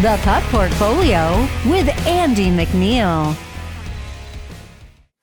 The Puck Portfolio with Andy MacNeil.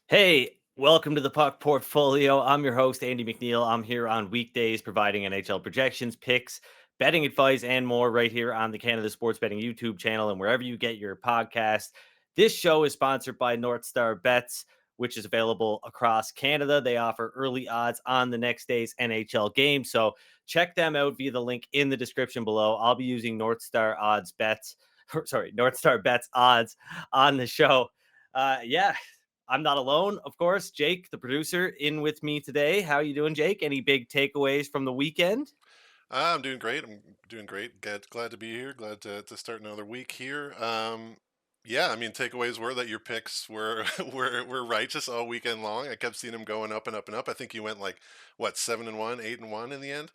Hey, welcome to the Puck Portfolio. I'm your host, Andy MacNeil. I'm here on weekdays providing NHL projections, picks, betting advice, and more right here on the Canada Sports Betting YouTube channel and wherever you get your podcast. This show is sponsored by NorthStar Bets, which is available across Canada. They offer early odds on the next day's NHL game. So check them out via the link in the description below. I'll be using NorthStar Bets odds on the show. I'm not alone, of course. Jake, the producer, in with me today. How you doing, Jake? Any big takeaways from the weekend? I'm doing great. I'm doing great. Glad to be here. Glad to start another week here. Yeah, I mean, takeaways were that your picks were were righteous all weekend long. I kept seeing them going up and up and up. I think you went like what 7-1, 8-1 in the end.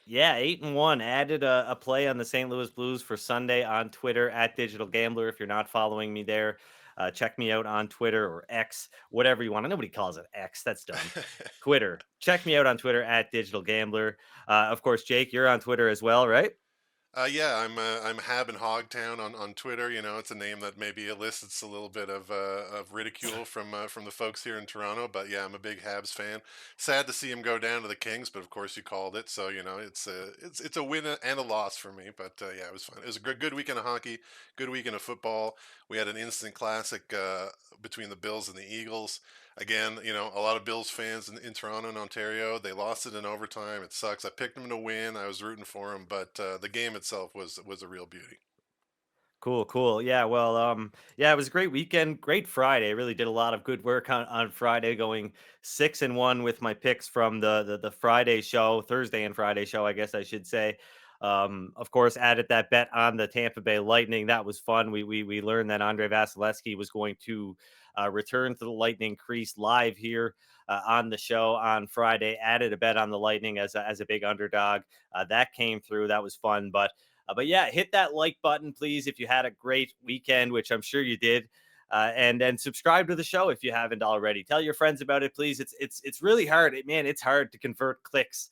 Yeah, 8-1. Added a play on the St. Louis Blues for Sunday on Twitter at Digital Gambler. If you're not following me there, check me out on Twitter or X, whatever you want. Nobody calls it X. That's dumb. Twitter. Check me out on Twitter at Digital Gambler. Of course, Jake, you're on Twitter as well, right? Yeah, I'm Hab and Hogtown on Twitter. You know, it's a name that maybe elicits a little bit of ridicule from the folks here in Toronto. But yeah, I'm a big Habs fan. Sad to see him go down to the Kings, but of course you called it. So you know, it's a win and a loss for me. But yeah, it was fun. It was a good weekend of hockey, good weekend of football. We had an instant classic between the Bills and the Eagles. Again, you know, a lot of Bills fans in Toronto and Ontario, they lost it in overtime. It sucks. I picked them to win. I was rooting for them, but the game itself was a real beauty. Cool. Yeah, it was a great weekend, great Friday. Really did a lot of good work on Friday, going 6-1 with my picks from the Friday show, Thursday and Friday show, I guess I should say. Of course, added that bet on the Tampa Bay Lightning. That was fun. We learned that Andre Vasilevsky was going to return to the Lightning crease live here on the show on Friday. Added a bet on the Lightning as a big underdog. That came through. That was fun, but yeah, hit that like button, please, if you had a great weekend, which I'm sure you did. And then subscribe to the show if you haven't already. Tell your friends about it, please. It's really hard. It's hard to convert clicks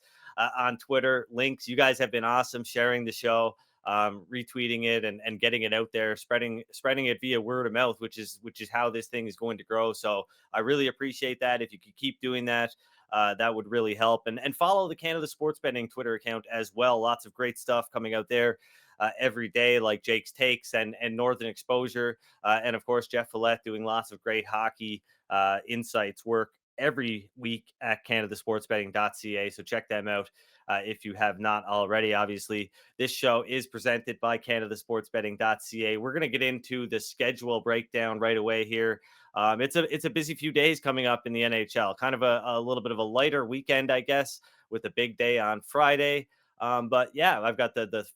on Twitter links. You guys have been awesome sharing the show, retweeting it and getting it out there, spreading it via word of mouth, which is how this thing is going to grow. So I really appreciate that. If you could keep doing that, that would really help. And follow the Canada Sports Betting Twitter account as well. Lots of great stuff coming out there every day, like Jake's Takes and Northern Exposure. And of course, Jeff Follett doing lots of great hockey insights work every week at canadasportsbetting.ca. So check them out if you have not already. Obviously, this show is presented by canadasportsbetting.ca. We're going to get into the schedule breakdown right away here. It's a busy few days coming up in the NHL. Kind of a little bit of a lighter weekend, I guess, with a big day on Friday. But yeah, I've got the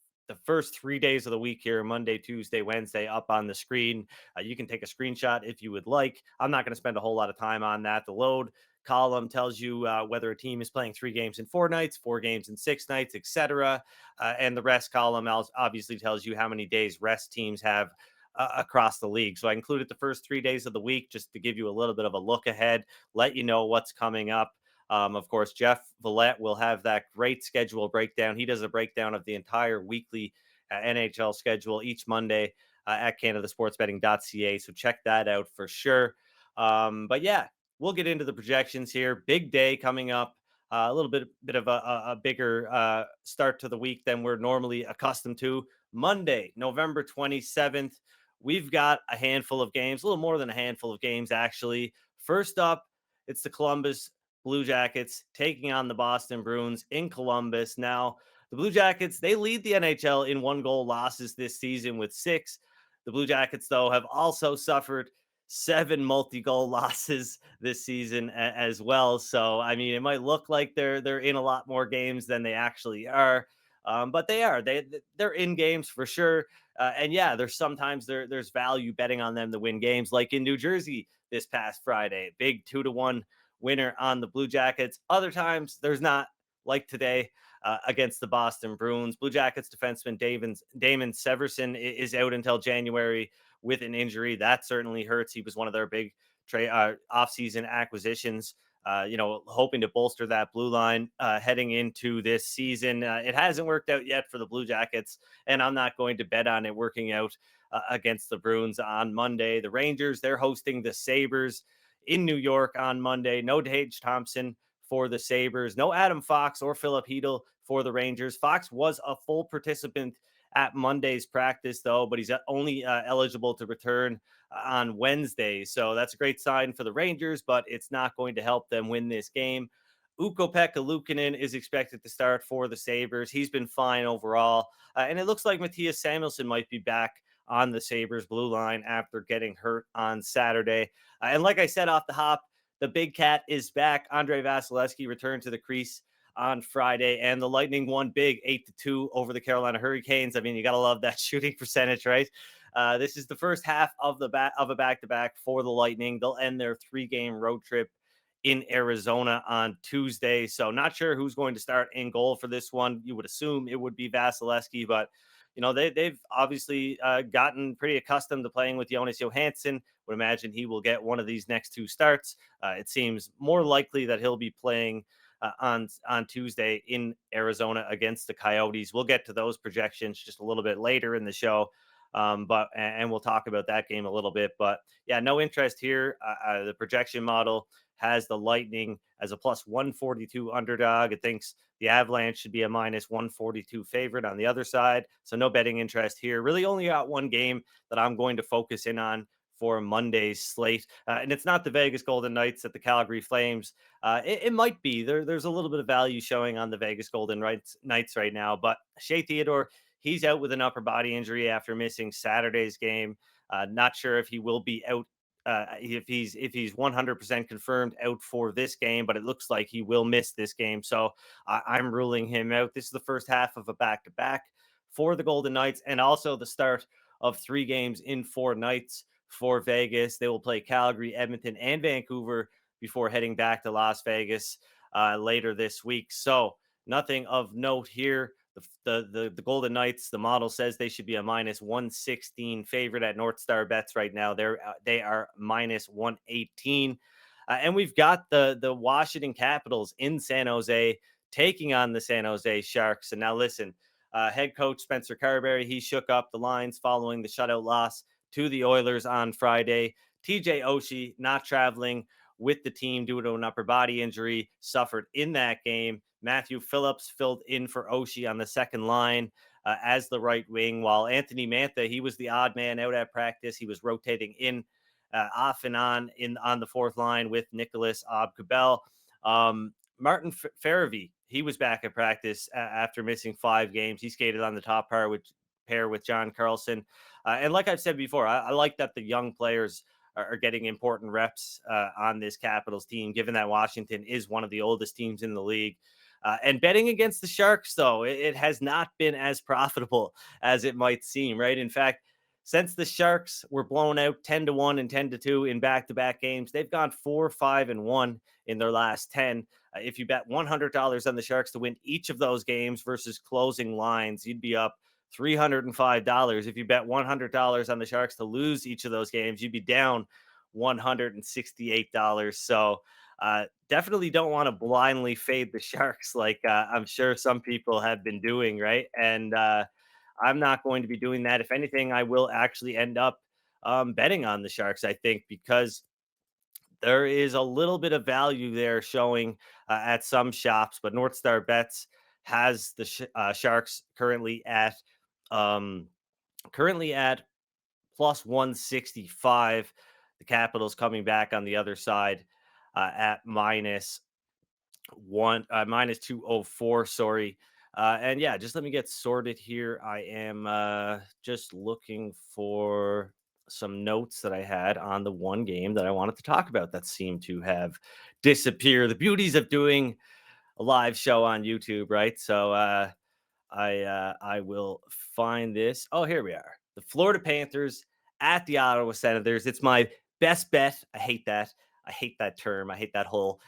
first 3 days of the week here, Monday, Tuesday, Wednesday, up on the screen. You can take a screenshot if you would like. I'm not going to spend a whole lot of time on that. The load column tells you whether a team is playing 3 games in 4 nights, 4 games in 6 nights, etc. And the rest column obviously tells you how many days rest teams have across the league. So I included the first 3 days of the week just to give you a little bit of a look ahead, let you know what's coming up. Of course, Jeff Follett will have that great schedule breakdown. He does a breakdown of the entire weekly NHL schedule each Monday at canadasportsbetting.ca. So check that out for sure. But yeah, we'll get into the projections here. Big day coming up. A little bit of a bigger start to the week than we're normally accustomed to. Monday, November 27th. We've got a handful of games, a little more than a handful of games, actually. First up, it's the Columbus Blue Jackets taking on the Boston Bruins in Columbus. Now, the Blue Jackets, they lead the NHL in 1-goal losses this season with 6. The Blue Jackets, though, have also suffered 7 multi-goal losses this season as well. So, I mean, it might look like they're in a lot more games than they actually are. But they are. They're in games for sure. And yeah, there's value betting on them to win games, like in New Jersey this past Friday. Big 2-1 winner on the Blue Jackets. Other times there's not, like today against the Boston Bruins. Blue Jackets defenseman Damon Severson is out until January with an injury. That certainly hurts. He was one of their big offseason acquisitions hoping to bolster that blue line heading into this season. It hasn't worked out yet for the Blue Jackets, and I'm not going to bet on it working out against the Bruins on Monday. The Rangers, they're hosting the Sabres in New York on Monday. No Tage Thompson for the Sabres. No Adam Fox or Philip Hedl for the Rangers. Fox was a full participant at Monday's practice, though, but he's only eligible to return on Wednesday. So that's a great sign for the Rangers, but it's not going to help them win this game. Ukko-Pekka Luukkonen is expected to start for the Sabres. He's been fine overall. And it looks like Matthias Samuelsson might be back on the Sabres blue line after getting hurt on Saturday. And like I said off the hop, the big cat is back. Andrei Vasilevsky returned to the crease on Friday, and the Lightning won big 8-2 over the Carolina Hurricanes. I mean, you got to love that shooting percentage, right? This is the first half of a back-to-back for the Lightning. They'll end their 3-game road trip in Arizona on Tuesday. So not sure who's going to start in goal for this one. You would assume it would be Vasilevsky, but they've obviously gotten pretty accustomed to playing with Jonas Johansson. Would imagine he will get one of these next 2 starts. It seems more likely that he'll be playing on Tuesday in Arizona against the Coyotes. We'll get to those projections just a little bit later in the show. But we'll talk about that game a little bit. But yeah, no interest here. The projection model has the Lightning as a plus 142 underdog. It thinks the Avalanche should be a minus 142 favorite on the other side. So no betting interest here. Really only got one game that I'm going to focus in on for Monday's slate. And it's not the Vegas Golden Knights at the Calgary Flames. It might be. There's a little bit of value showing on the Vegas Golden Knights right now. But Shea Theodore, he's out with an upper body injury after missing Saturday's game. Not sure if he will be out, if he's 100% confirmed out for this game, but it looks like he will miss this game. So I'm ruling him out. This is the first half of a back-to-back for the Golden Knights, and also the start of 3 games in 4 nights for Vegas. They will play Calgary, Edmonton, and Vancouver before heading back to Las Vegas later this week. So nothing of note here. The Golden Knights, the model says they should be a minus 116 favorite at NorthStar Bets right now. They are minus 118. And we've got the Washington Capitals in San Jose taking on the San Jose Sharks. And now listen, head coach Spencer Carberry, he shook up the lines following the shutout loss to the Oilers on Friday. TJ Oshie not traveling with the team due to an upper body injury suffered in that game. Matthew Phillips filled in for Oshie on the second line as the right wing, while Anthony Mantha, he was the odd man out at practice. He was rotating in off and on the fourth line with Nicholas Obkabel. Martin Farabee, he was back at practice after missing 5 games. He skated on the top pair with John Carlson. And like I've said before, I like that the young players are getting important reps on this Capitals team, given that Washington is one of the oldest teams in the league. And betting against the Sharks, though, it has not been as profitable as it might seem, right? In fact, since the Sharks were blown out 10-1 and 10-2 in back-to-back games, they've gone 4-5-1 in their last 10. If you bet $100 on the Sharks to win each of those games versus closing lines, you'd be up $305. If you bet $100 on the Sharks to lose each of those games, you'd be down $168. So definitely don't want to blindly fade the Sharks like I'm sure some people have been doing, right? And I'm not going to be doing that. If anything, I will actually end up betting on the Sharks, I think, because there is a little bit of value there showing at some shops, but NorthStar Bets has the Sharks currently at plus 165. The Capitals coming back on the other side at minus 204. Sorry. And yeah, just let me get sorted here. I am just looking for some notes that I had on the one game that I wanted to talk about that seemed to have disappeared. The beauties of doing a live show on YouTube, right? So I will find this. Oh, here we are. The Florida Panthers at the Ottawa Senators. It's my best bet. I hate that. I hate that term. I hate that whole.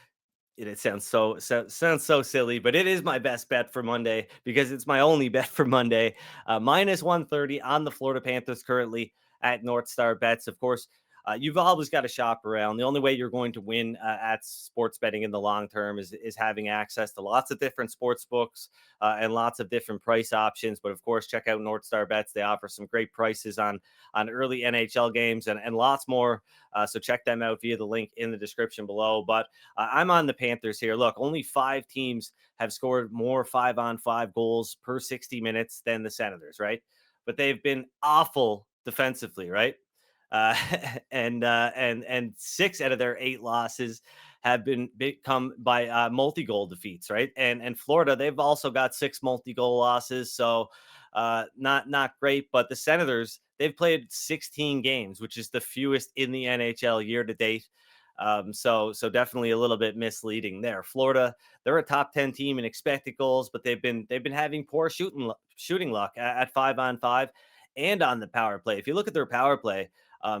It sounds so silly, but it is my best bet for Monday because it's my only bet for Monday. Minus 130 on the Florida Panthers currently at NorthStar Bets. Of course, you've always got to shop around. The only way you're going to win at sports betting in the long term is having access to lots of different sports books and lots of different price options. But of course, check out NorthStar Bets. They offer some great prices on early NHL games and lots more. So check them out via the link in the description below. But I'm on the Panthers here. Look, only 5 teams have scored more 5-on-5 goals per 60 minutes than the Senators, right? But they've been awful defensively, right? Uh, and 6 out of their 8 losses have been become by multi-goal defeats, right? And Florida, they've also got 6 multi-goal losses, so not great. But the Senators, they've played 16 games, which is the fewest in the NHL year to date. So definitely a little bit misleading there. Florida, they're a top 10 team in expected goals, but they've been having poor shooting luck at 5-on-5 and on the power play. If you look at their power play,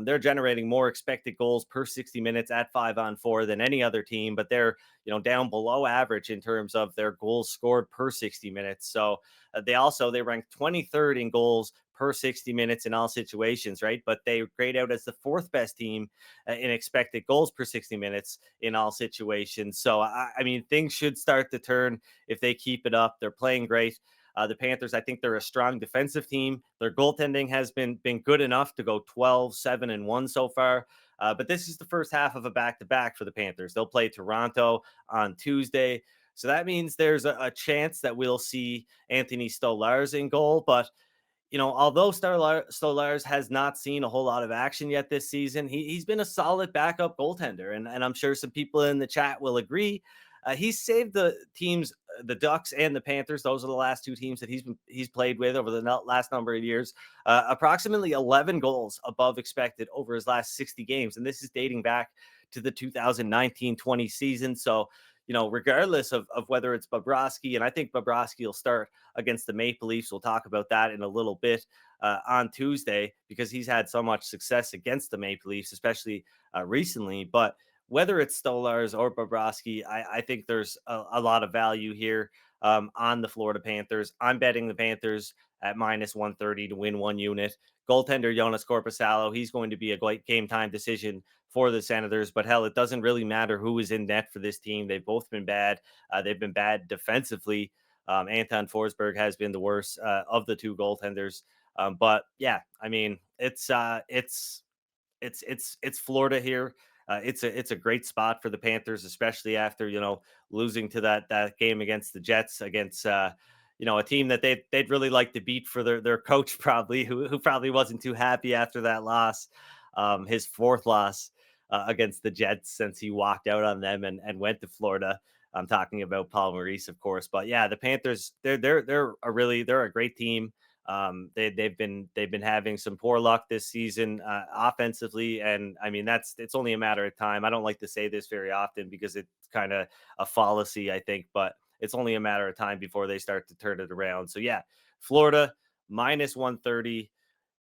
they're generating more expected goals per 60 minutes at 5-on-4 than any other team, but they're down below average in terms of their goals scored per 60 minutes. So they rank 23rd in goals per 60 minutes in all situations, right? But they grade out as the 4th best team in expected goals per 60 minutes in all situations. So I mean, things should start to turn if they keep it up. They're playing great. The Panthers, I think they're a strong defensive team. Their goaltending has been good enough to go 12-7-1 so far. But this is the first half of a back-to-back for the Panthers. They'll play Toronto on Tuesday. So that means there's a chance that we'll see Anthony Stolarz in goal. But although Stolarz has not seen a whole lot of action yet this season, he's been a solid backup goaltender. And I'm sure some people in the chat will agree. He's saved the teams, the Ducks and the Panthers. Those are the last 2 teams that he's played with over the last number of years. Approximately 11 goals above expected over his last 60 games. And this is dating back to the 2019-20 season. So, regardless of whether it's Bobrovsky, and I think Bobrovsky will start against the Maple Leafs. We'll talk about that in a little bit on Tuesday because he's had so much success against the Maple Leafs, especially recently. But whether it's Stolarz or Bobrovsky, I think there's a lot of value here on the Florida Panthers. I'm betting the Panthers at -130 to win 1 unit. Goaltender Jonas Korpisalo, he's going to be a great game time decision for the Senators. But hell, it doesn't really matter who is in net for this team. They've both been bad. They've been bad defensively. Anton Forsberg has been the worst of the 2 goaltenders. But yeah, I mean, it's Florida here. It's a great spot for the Panthers, especially after losing to that game against the Jets, against a team that they'd really like to beat for their coach probably, who probably wasn't too happy after that loss, his 4th loss against the Jets since he walked out on them and went to Florida. I'm talking about Paul Maurice, of course, but yeah, the Panthers they're a great team. They've been having some poor luck this season offensively, and I mean it's only a matter of time. I don't like to say this very often because it's kind of a fallacy, I think, but it's only a matter of time before they start to turn it around. So yeah, Florida -130,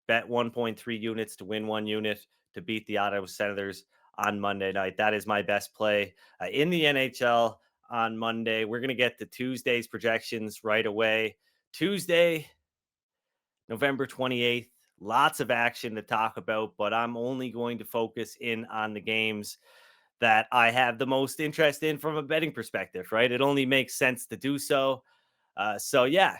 bet 1.3 units to win 1 unit to beat the Ottawa Senators on Monday night. That is my best play in the NHL on Monday. We're gonna get to Tuesday's projections right away. Tuesday, November 28th. Lots of action to talk about, but I'm only going to focus in on the games that I have the most interest in from a betting perspective, right? It only makes sense to do so. So yeah,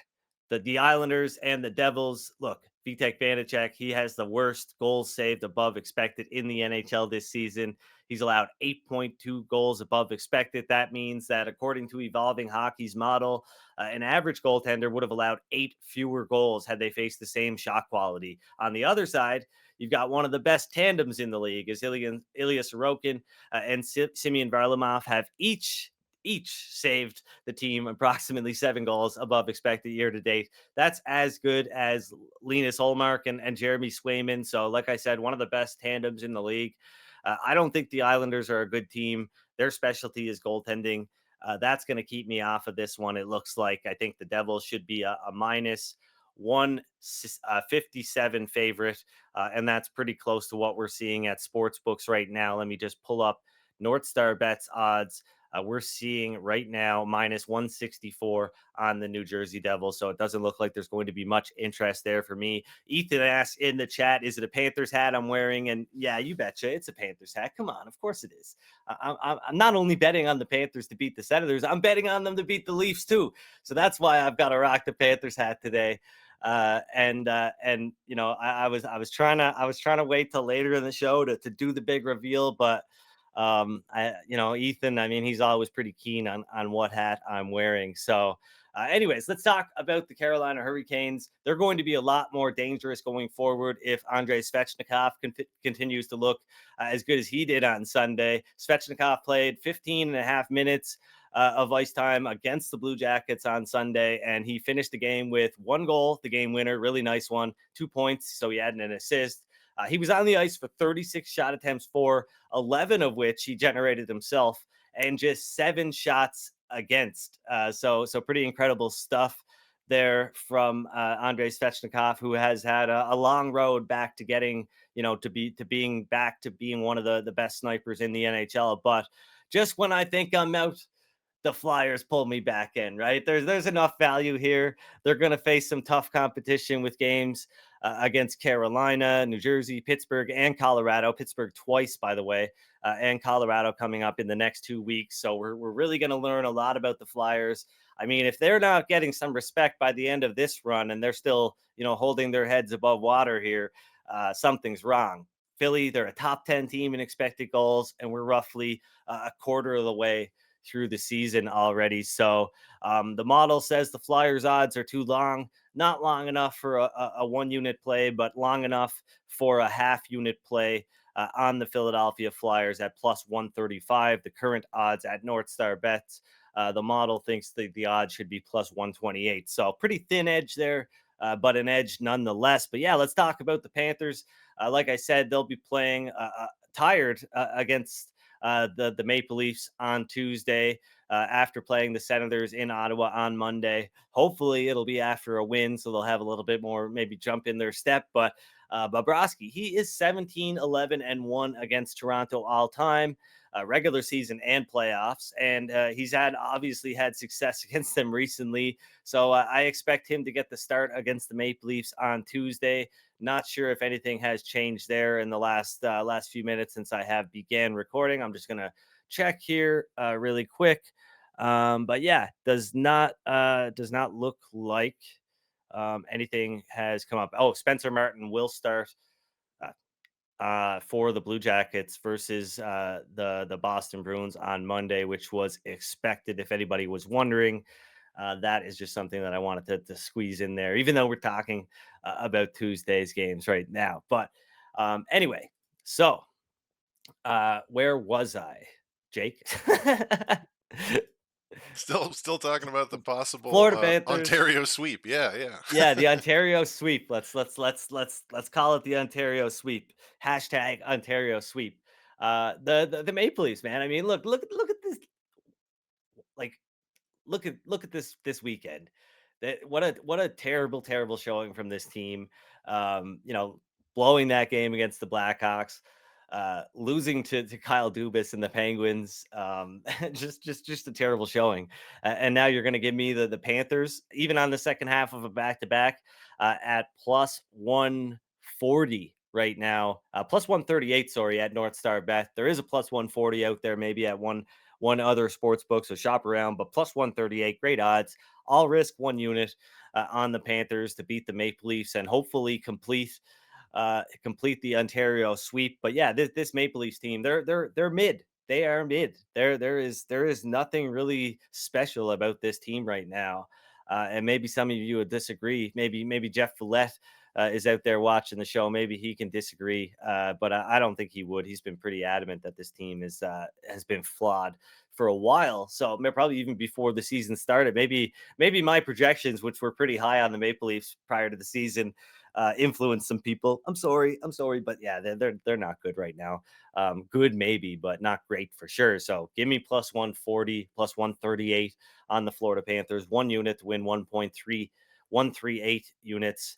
the Islanders and the Devils. Look, Vitek Vanacek, he has the worst goals saved above expected in the NHL this season. He's allowed 8.2 goals above expected. That means that according to Evolving Hockey's model, an average goaltender would have allowed 8 fewer goals had they faced the same shot quality. On the other side, you've got one of the best tandems in the league, as Ilya Sorokin and Simeon Varlamov have each saved the team approximately 7 goals above expected year to date. That's as good as Linus Olmark and Jeremy Swayman. So, like I said, one of the best tandems in the league. I don't think the Islanders are a good team. Their specialty is goaltending. That's going to keep me off of this one. It looks like I think the Devils should be a -157 favorite, and that's pretty close to what we're seeing at sports books right now. Let me just pull up NorthStar Bets odds We're seeing right now minus 164 on the New Jersey Devils. So it doesn't look like there's going to be much interest there for me. Ethan asks in the chat, is it a Panthers hat I'm wearing? And yeah, you betcha. It's a Panthers hat. Come on. Of course it is. I'm not only betting on the Panthers to beat the Senators, I'm betting on them to beat the Leafs too. So that's why I've got to rock the Panthers hat today. And you know, I was trying to wait till later in the show to do the big reveal, but Ethan, I mean, he's always pretty keen on what hat I'm wearing. So anyways, let's talk about the Carolina Hurricanes. They're going to be a lot more dangerous going forward if Andrei Svechnikov continues to look as good as he did on Sunday. Svechnikov played 15 and a half minutes of ice time against the Blue Jackets on Sunday, and he finished the game with 1 goal, the game winner, really nice one, 2 points, so he had an assist. He was on the ice for 36 shot attempts, 11 of which he generated himself, and just 7 shots against. So pretty incredible stuff there from Andrei Svechnikov, who has had a long road back to getting, to being back to being one of the best snipers in the NHL. But just when I think I'm out, the Flyers pull me back in, right? There's enough value here. They're going to face some tough competition with games against Carolina, New Jersey, Pittsburgh, and Colorado. Pittsburgh twice, by the way, and Colorado coming up in the next 2 weeks. So we're really going to learn a lot about the Flyers. I mean, if they're not getting some respect by the end of this run and they're still, holding their heads above water here, something's wrong. Philly, they're a top 10 team in expected goals, and we're roughly a quarter of the way through the season already. So the model says the Flyers odds are too long, not long enough for a 1 unit play, but long enough for a half unit play on the Philadelphia Flyers at plus 135. The current odds at NorthStar Bets. The model thinks the odds should be plus 128. So pretty thin edge there, but an edge nonetheless. But yeah, let's talk about the Panthers. Like I said, they'll be playing tired against the Maple Leafs on Tuesday after playing the Senators in Ottawa on Monday. Hopefully it'll be after a win, so they'll have a little bit more maybe jump in their step. But Bobrovsky, he is 17-11-1 against Toronto all time, regular season and playoffs. And he's obviously had success against them recently. So I expect him to get the start against the Maple Leafs on Tuesday. Not sure if anything has changed there in the last few minutes since I have began recording. I'm just gonna check here really quick. But yeah, does not look like anything has come up. Oh, Spencer Martin will start for the Blue Jackets versus the Boston Bruins on Monday, which was expected. If anybody was wondering, that is just something that I wanted to squeeze in there, even though we're talking about Tuesday's games right now. But anyway, so where was I, Jake? Still talking about the possible Florida Panthers. Ontario sweep. Yeah. Yeah, the Ontario sweep. Let's call it the Ontario sweep. Hashtag Ontario sweep. The Maple Leafs, man. I mean, look at this. Like, look at this weekend. What a terrible showing from this team. Blowing that game against the Blackhawks, losing to Kyle Dubas and the Penguins. Just a terrible showing. And now you're going to give me the Panthers, even on the second half of a back-to-back, at plus 140 right now. Plus 138, sorry, at NorthStar Bet. There is a plus 140 out there, maybe at one other sports book, so shop around. But plus 138, great odds. I'll risk 1 unit on the Panthers to beat the Maple Leafs and hopefully complete the Ontario sweep. But yeah, this Maple Leafs team, they're mid. They are mid. There is nothing really special about this team right now. And maybe some of you would disagree. Maybe Jeff Follett is out there watching the show. Maybe he can disagree, but I don't think he would. He's been pretty adamant that this team has been flawed for a while. So probably even before the season started. Maybe my projections, which were pretty high on the Maple Leafs prior to the season, influenced some people. I'm sorry, but yeah, they're not good right now. Good maybe, but not great for sure. So give me plus 140, plus 138 on the Florida Panthers. 1 unit to win 1.3138 units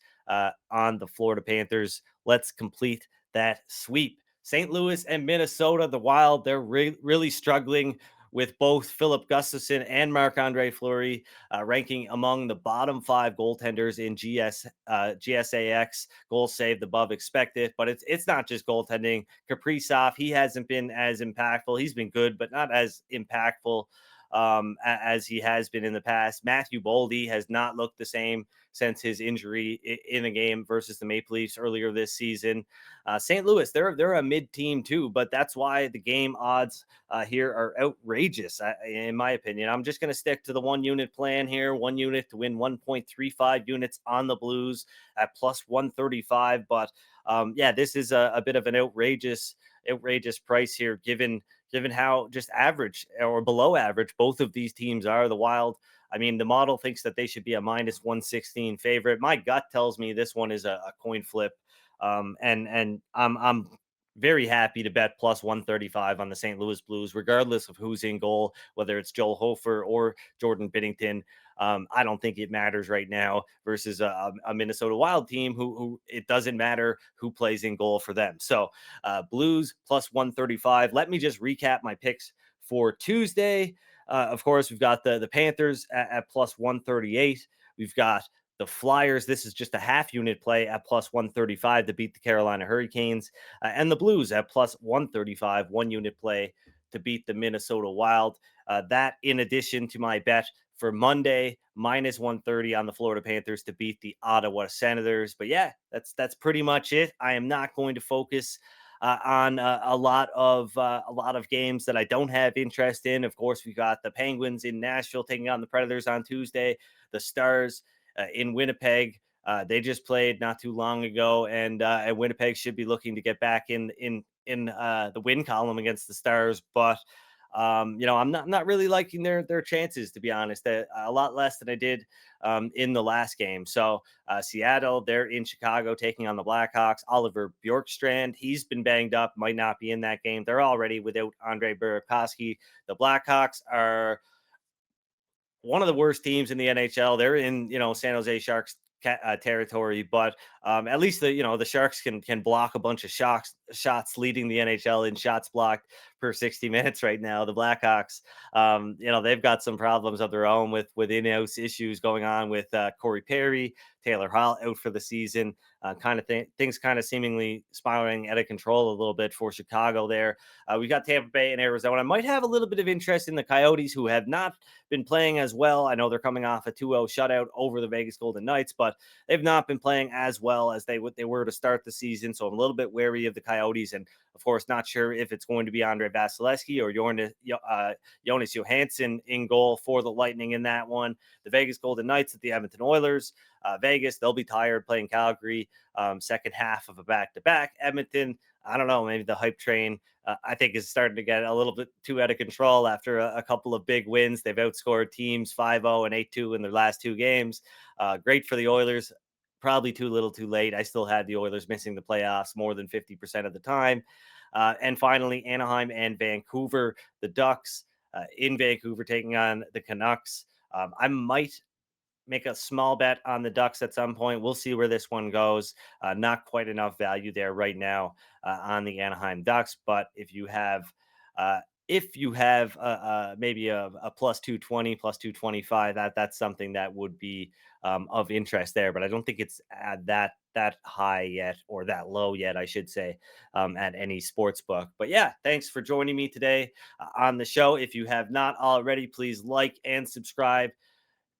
on the Florida Panthers. Let's complete that sweep. St. Louis and Minnesota, the Wild, they're really struggling with both Philip Gustafson and Marc-Andre Fleury ranking among the bottom 5 goaltenders in GSAX, goals saved above expected. But it's not just goaltending. Kaprizov, he hasn't been as impactful. He's been good, but not as impactful as he has been in the past. Matthew Boldy has not looked the same since his injury in a game versus the Maple Leafs earlier this season. St. Louis, they're a mid team too, but that's why the game odds here are outrageous, in my opinion. I'm just going to stick to the 1 unit plan here. 1 unit to win 1.35 units on the Blues at plus 135. But yeah, this is a bit of an outrageous price here, given how just average or below average both of these teams are. The Wild, I mean, the model thinks that they should be a minus 116 favorite. My gut tells me this one is a coin flip. And I'm very happy to bet plus 135 on the St. Louis Blues, regardless of who's in goal, whether it's Joel Hofer or Jordan Binnington. I don't think it matters right now versus a Minnesota Wild team who it doesn't matter who plays in goal for them. So Blues plus 135. Let me just recap my picks for Tuesday. Of course, we've got the Panthers at plus 138. We've got the Flyers. This is just a half unit play at plus 135 to beat the Carolina Hurricanes, and the Blues at plus 135, 1 unit play to beat the Minnesota Wild. That in addition to my bet for Monday, minus 130 on the Florida Panthers to beat the Ottawa Senators. But yeah, that's pretty much it. I am not going to focus on a lot of games that I don't have interest in. Of course, we got the Penguins in Nashville taking on the Predators on Tuesday. The Stars in Winnipeg. They just played not too long ago, and Winnipeg should be looking to get back in the win column against the Stars. But I'm not really liking their chances, to be honest. A lot less than I did in the last game. So Seattle, they're in Chicago taking on the Blackhawks. Oliver Bjorkstrand, he's been banged up, might not be in that game. They're already without Andre Burakovsky. The Blackhawks are one of the worst teams in the NHL. They're in, San Jose Sharks territory, but at least the Sharks can block a bunch of shots, leading the NHL in shots blocked per 60 minutes right now. The Blackhawks, they've got some problems of their own with in-house issues going on with Corey Perry, Taylor Hall out for the season, things kind of seemingly spiraling out of control a little bit for Chicago there. We've got Tampa Bay and Arizona. I might have a little bit of interest in the Coyotes, who have not been playing as well. I know they're coming off a 2-0 shutout over the Vegas Golden Knights, but they've not been playing as well as they were to start the season. So I'm a little bit wary of the Coyotes, and of course, not sure if it's going to be Andre Vasilevsky or Jonas Johansson in goal for the Lightning in that one. The Vegas Golden Knights at the Edmonton Oilers. Vegas, they'll be tired playing Calgary. Second half of a back-to-back. Edmonton, I don't know, maybe the hype train, I think, is starting to get a little bit too out of control after a couple of big wins. They've outscored teams 5-0 and 8-2 in their last 2 games. Great for the Oilers. Probably too little too late. I still had the Oilers missing the playoffs more than 50% of the time. And finally, Anaheim and Vancouver, the Ducks in Vancouver taking on the Canucks. I might make a small bet on the Ducks at some point. We'll see where this one goes. Not quite enough value there right now on the Anaheim Ducks. But if you have maybe a plus 220, plus 225, that's something that would be of interest there. But I don't think it's at that high yet, or that low yet, I should say, at any sports book. But yeah, thanks for joining me today on the show. If you have not already, please like and subscribe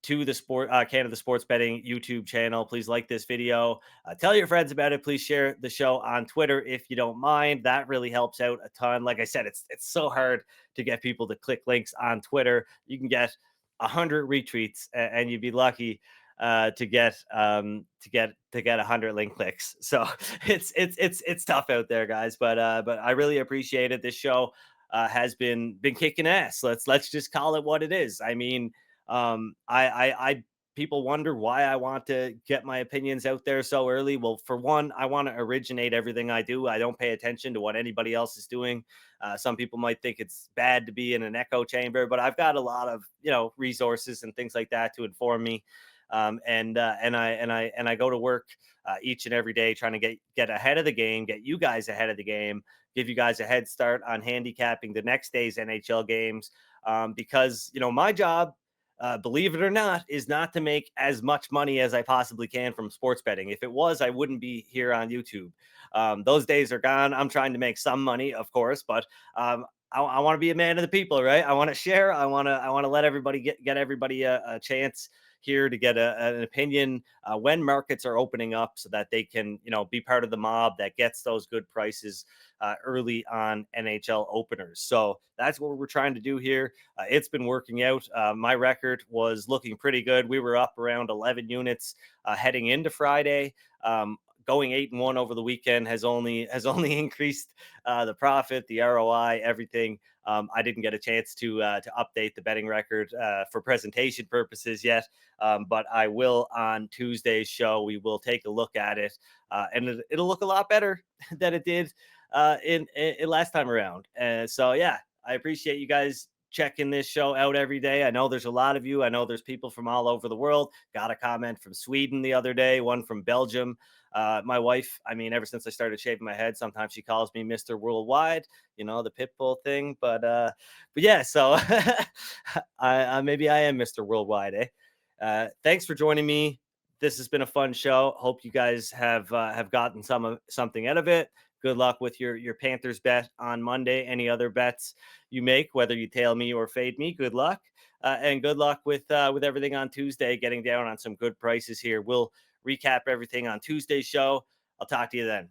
to the Canada Sports Betting YouTube channel. Please like this video. Tell your friends about it. Please share the show on Twitter if you don't mind. That really helps out a ton. Like I said, it's so hard to get people to click links on Twitter. You can get 100 retweets and you'd be lucky to get 100 link clicks. So it's tough out there, guys. But I really appreciate it. This show has been kicking ass. Let's just call it what it is. I mean, I people wonder why I want to get my opinions out there so early. Well, for one, I want to originate everything I do. I don't pay attention to what anybody else is doing. Some people might think it's bad to be in an echo chamber, but I've got a lot of resources and things like that to inform me. And I go to work each and every day trying to get ahead of the game, get you guys ahead of the game, give you guys a head start on handicapping the next day's NHL games. because my job, believe it or not, is not to make as much money as I possibly can from sports betting. If it was, I wouldn't be here on YouTube. Those days are gone. I'm trying to make some money, of course, but I want to be a man of the people, right? I want to share. I want to let everybody get everybody a chance here to get an opinion when markets are opening up, so that they can be part of the mob that gets those good prices early on NHL openers. So that's what we're trying to do here. It's been working out. My record was looking pretty good. We were up around 11 units heading into Friday. Going 8-1 over the weekend has only increased the profit, the ROI, everything. I didn't get a chance to update the betting record for presentation purposes yet, but I will on Tuesday's show. We will take a look at it, and it'll look a lot better than it did in last time around. So yeah, I appreciate you guys checking this show out every day. I know there's a lot of you. I know there's people from all over the world. Got a comment from Sweden the other day, one from Belgium. My wife, I mean, ever since I started shaving my head, sometimes she calls me Mr. Worldwide, the pit bull thing. But yeah, so maybe I am Mr. Worldwide, eh? Thanks for joining me. This has been a fun show. Hope you guys have gotten something out of it. Good luck with your Panthers bet on Monday. Any other bets you make, whether you tail me or fade me, good luck. And good luck with everything on Tuesday, getting down on some good prices here. We'll recap everything on Tuesday's show. I'll talk to you then.